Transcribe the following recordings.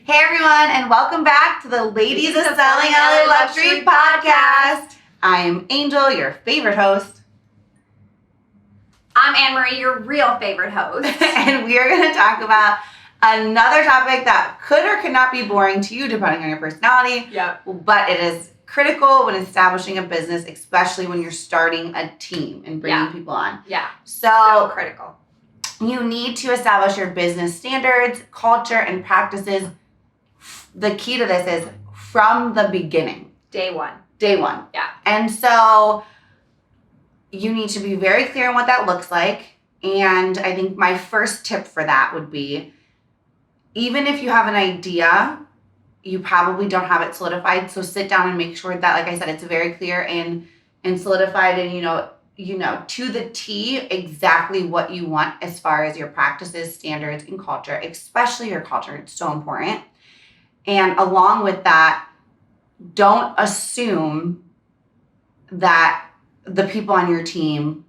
Hey everyone, and welcome back to the Ladies of Selling LA Luxury podcast. I'm Angel, your favorite host. I'm Anne-Marie, your real favorite host. And we are going to talk about another topic that could or could not be boring to you depending on your personality. Yep. But it is critical when establishing a business, especially when you're starting a team and bringing people on. Yeah. So critical. You need to establish your business standards, culture, and practices. The key to this is from the beginning. Day one. Yeah. And so you need to be very clear on what that looks like. And I think my first tip for that would be, even if you have an idea, you probably don't have it solidified. So sit down and make sure that, like I said, it's very clear and solidified and, you know, to the T exactly what you want as far as your practices, standards, and culture, especially your culture. It's so important. And along with that, don't assume that the people on your team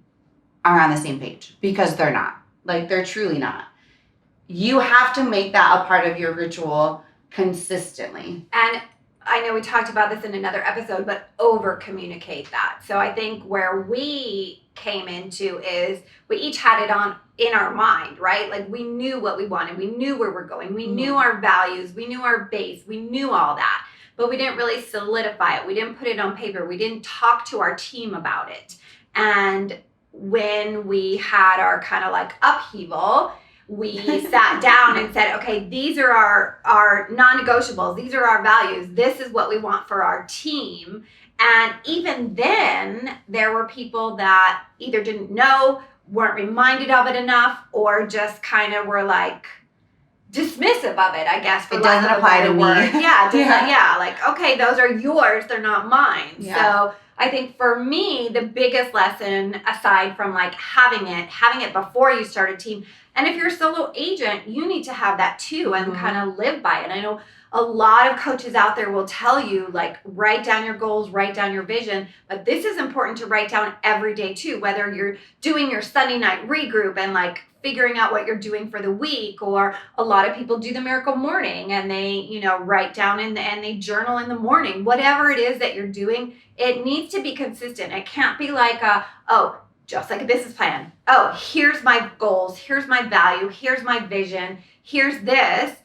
are on the same page, because they're not. Like, they're truly not. You have to make that a part of your ritual consistently. And I know we talked about this in another episode, but over communicate that. So I think where we came into is we each had it on in our mind, right? Like, we knew what we wanted. We knew where we're going. We knew our values. We knew our base. We knew all that, but we didn't really solidify it. We didn't put it on paper. We didn't talk to our team about it. And when we had our kind of like upheaval, we sat down and said, okay, these are our non-negotiables. These are our values. This is what we want for our team. And even then, there were people that either didn't know, weren't reminded of it enough, or just kind of were like dismissive of it, I guess. It doesn't apply to me. Yeah, like, okay, those are yours. They're not mine. Yeah. So I think for me, the biggest lesson, aside from like having it before you start a team, and if you're a solo agent, you need to have that too and kind of live by it. I know a lot of coaches out there will tell you, like, write down your goals, write down your vision, but this is important to write down every day too, whether you're doing your Sunday night regroup and like figuring out what you're doing for the week, or a lot of people do the miracle morning and they, write down and they journal in the morning. Whatever it is that you're doing, it needs to be consistent. It can't be like just like a business plan. Oh, here's my goals, here's my value, here's my vision, here's this,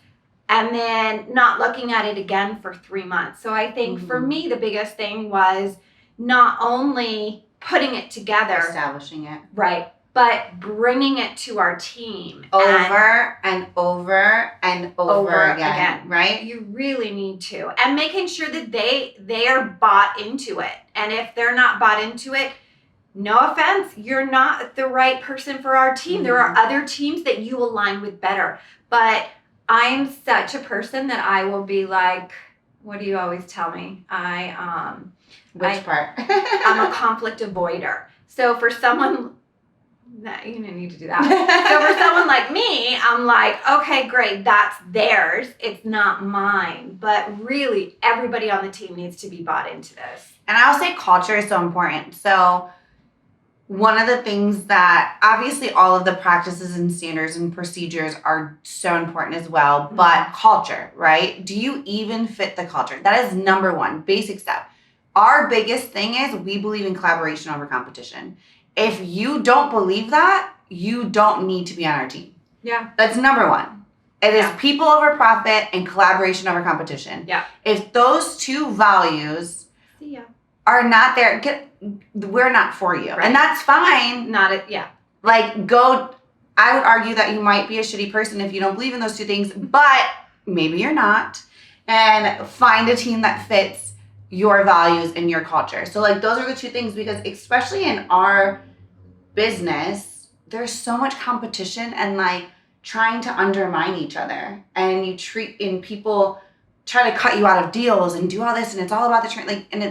and then not looking at it again for 3 months. So I think for me, the biggest thing was not only putting it together, Establishing it. right, but bringing it to our team. Over and over again, right? You really need to. And making sure that they are bought into it. And if they're not bought into it, no offense, you're not the right person for our team. There are other teams that you align with better. But I'm such a person that I will be like, what do you always tell me? Which part? I'm a conflict avoider. So for someone, you don't need to do that. So for someone like me, I'm like, okay, great, that's theirs. It's not mine. But really, everybody on the team needs to be bought into this. And I'll say culture is so important. So one of the things that, obviously all of the practices and standards and procedures are so important as well, but culture, right? Do you even fit the culture? That is number one, basic step. Our biggest thing is we believe in collaboration over competition. If you don't believe that, you don't need to be on our team. Yeah. That's number one. It is people over profit and collaboration over competition. Yeah. If those two values are not there, we're not for you. Right. And that's fine. Like, I would argue that you might be a shitty person if you don't believe in those two things, but maybe you're not. And find a team that fits your values and your culture. So like, those are the two things, because especially in our business, there's so much competition and like trying to undermine each other, and people try to cut you out of deals and do all this, and it's all about the trend, like, and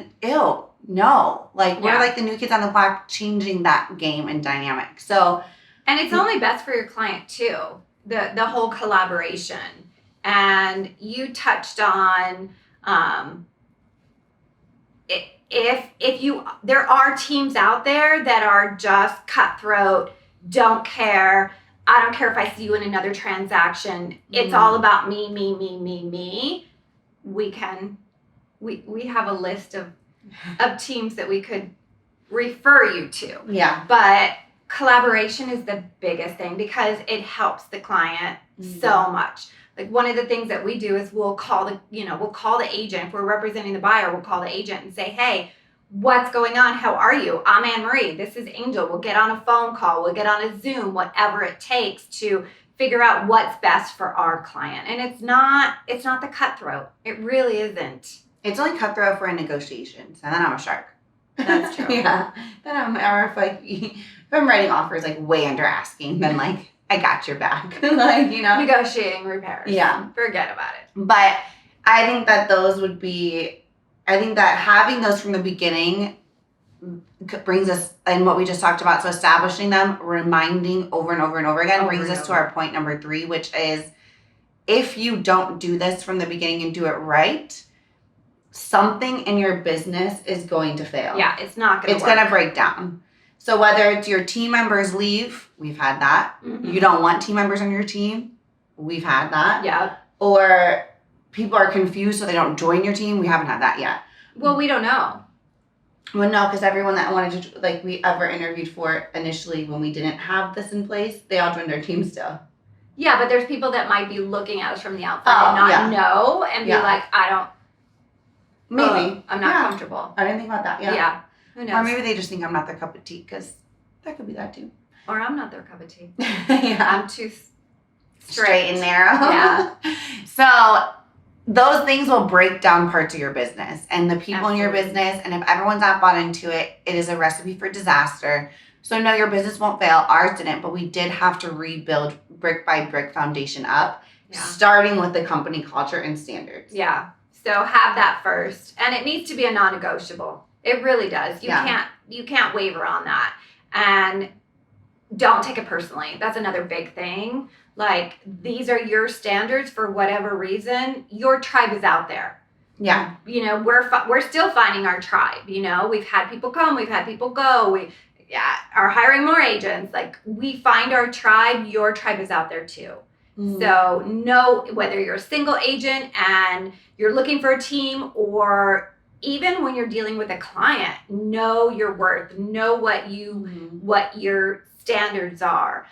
we're like the new kids on the block, changing that game and dynamic. So, and it's only best for your client too, the whole collaboration. And you touched on there are teams out there that are just cutthroat, don't care, I don't care if I see you in another transaction. It's all about me, me, me, me, me. We have a list of teams that we could refer you to. Yeah. But collaboration is the biggest thing because it helps the client so much. Like one of the things that we do is we'll call the agent. If we're representing the buyer, we'll call the agent and say, hey, what's going on? How are you? I'm Anne Marie. This is Angel. We'll get on a phone call. We'll get on a Zoom, whatever it takes to figure out what's best for our client. And it's not the cutthroat. It really isn't. It's only cutthroat for negotiations, and then I'm a shark. That's true. Yeah. Then if I'm writing offers like way under asking, then like I got your back. Like, you know. Negotiating repairs. Yeah. Forget about it. But I think that I think that having those from the beginning brings us, and what we just talked about, so establishing them, reminding over and over and over again, brings us to our point number 3, which is if you don't do this from the beginning and do it right, something in your business is going to fail. Yeah, it's not going to work. It's going to break down. So whether it's your team members leave, we've had that. Mm-hmm. You don't want team members on your team, we've had that. Yeah. Or people are confused so they don't join your team, we haven't had that yet. Well, we don't know. Well, no, because everyone that wanted to, like, we ever interviewed for initially when we didn't have this in place, they all joined our team still. Yeah, but there's people that might be looking at us from the outside and not know and be like, I'm not comfortable. I didn't think about that. Yeah. Who knows? Or maybe they just think I'm not their cup of tea, because that could be that too. Or I'm not their cup of tea. Yeah. I'm too straight and narrow. Yeah. So those things will break down parts of your business and the people in your business. And if everyone's not bought into it, it is a recipe for disaster. So no, your business won't fail. Ours didn't, but we did have to rebuild brick by brick foundation up, starting with the company culture and standards. Yeah. So have that first. And it needs to be a non-negotiable. It really does. You can't waver on that. And don't take it personally. That's another big thing. Like, these are your standards for whatever reason. Your tribe is out there. Yeah. You know, we're still finding our tribe. You know, we've had people come, we've had people go. We are hiring more agents. Like, we find our tribe. Your tribe is out there too. Mm-hmm. So know whether you're a single agent and you're looking for a team, or even when you're dealing with a client, know your worth. Know what your standards are.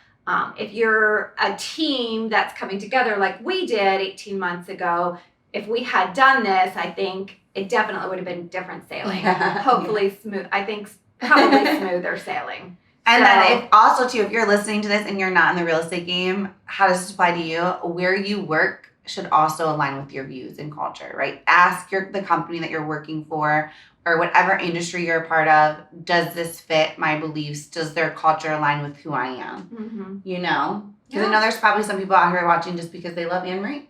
If you're a team that's coming together like we did 18 months ago, if we had done this, I think it definitely would have been different sailing. Hopefully smooth. I think probably smoother sailing. And then if you're listening to this and you're not in the real estate game, how does this apply to you? Where you work should also align with your views and culture, right? Ask the company that you're working for, or whatever industry you're a part of, does this fit my beliefs? Does their culture align with who I am? Mm-hmm. You know? Because I know there's probably some people out here watching just because they love Anne Marie.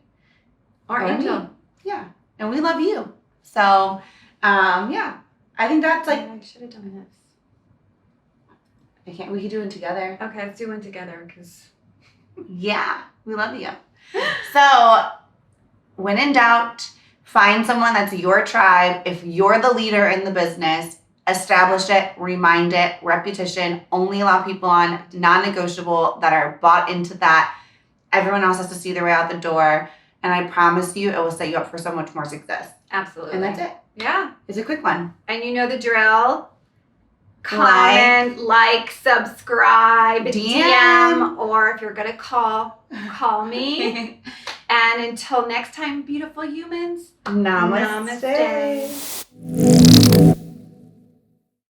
Or Angel. Yeah. And we love you. So, I think that's like... I should have done this. We could do it together. Okay, let's do one together, because... Yeah, we love you. So, when in doubt, find someone that's your tribe. If you're the leader in the business, establish it, remind it, repetition, only allow people on, non-negotiable, that are bought into that. Everyone else has to see their way out the door. And I promise you, it will set you up for so much more success. Absolutely. And that's it. Yeah. It's a quick one. And you know the drill. Comment, like, subscribe, DM, or if you're going to call me. And until next time, beautiful humans. Namaste.